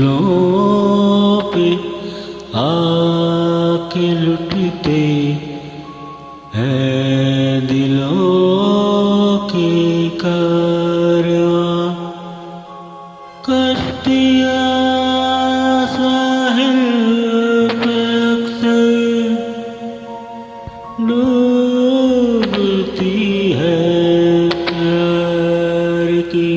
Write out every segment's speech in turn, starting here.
मंजिलों पे आके लुटते हैं दिलों के कारवां, कश्तियाँ साहिल पे अक्सर डूबती है प्यार की।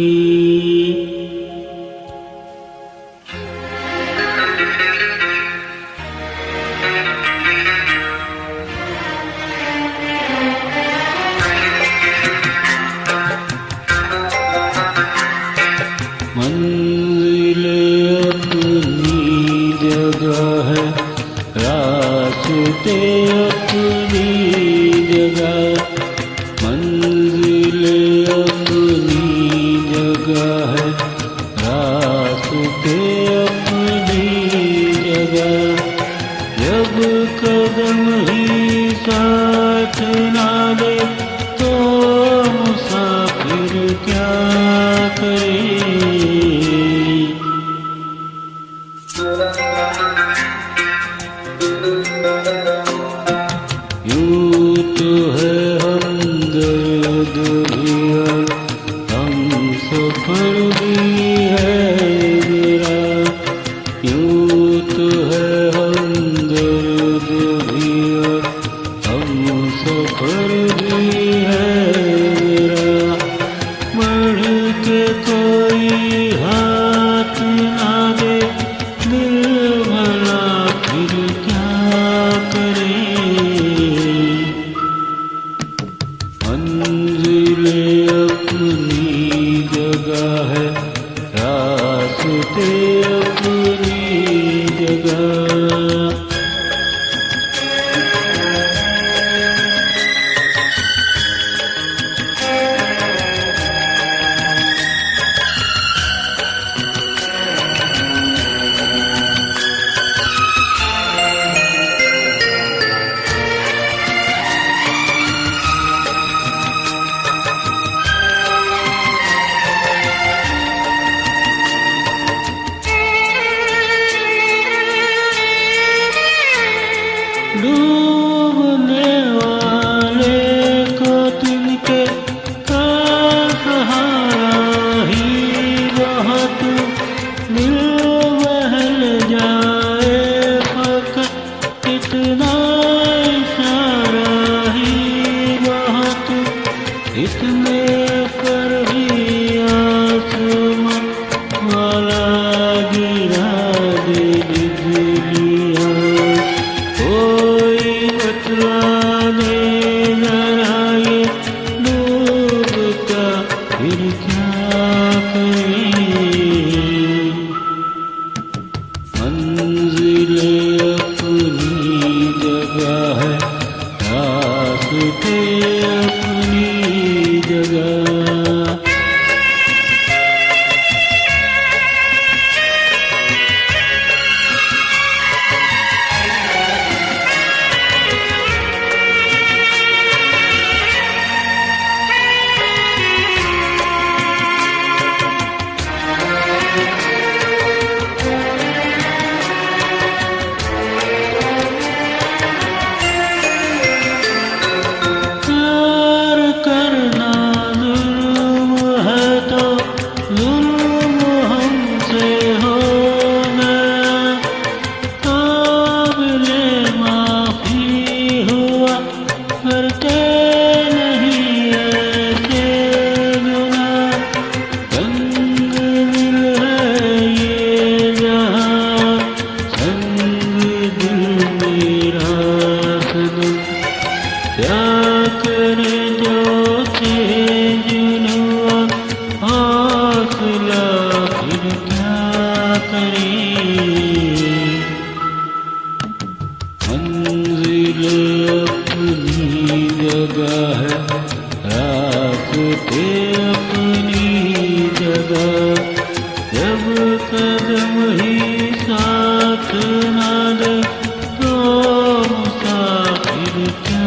मंजिलें अपनी जगह है, रास्ते अपनी जगह। मंजिलें अपनी जगह है, रास्ते अपनी जगह। जब कदम ही साथ ना दे तो मुसाफिर क्या करे। यूं तो है हमदर्द भी और हम सफर भी है मेरा। यूं तो है हमदर्द भी और हम सफर भी है मेरा। बढ़ के कोई हाथ ना दे दिल भला फिर क्या करे। मंजिलें अपनी जगह है, रास्ते अपनी जगह। डूबने वाले को तिनके का सहारा ही बहुत। दिल बहल जाए फकत इतना इशारा ही बहुत। इतने पर ही आसमां वाला गिरा दे बिजलियाँ। कोई बतला दे जरा ये डूबता फिर क्या करे। मंजिलें अपनी जगह है, रास्ते अपनी जगह। क्या करे जो चीज जुनून हौसला फिर क्या करे। मंजिलें अपनी जगह है, रास्ते अपनी जगह। जब कदम ही साथ ना दे तो मुसाफिर क्या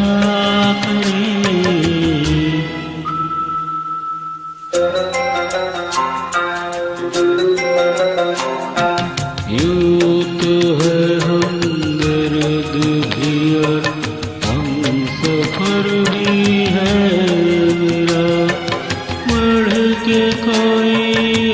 के कोई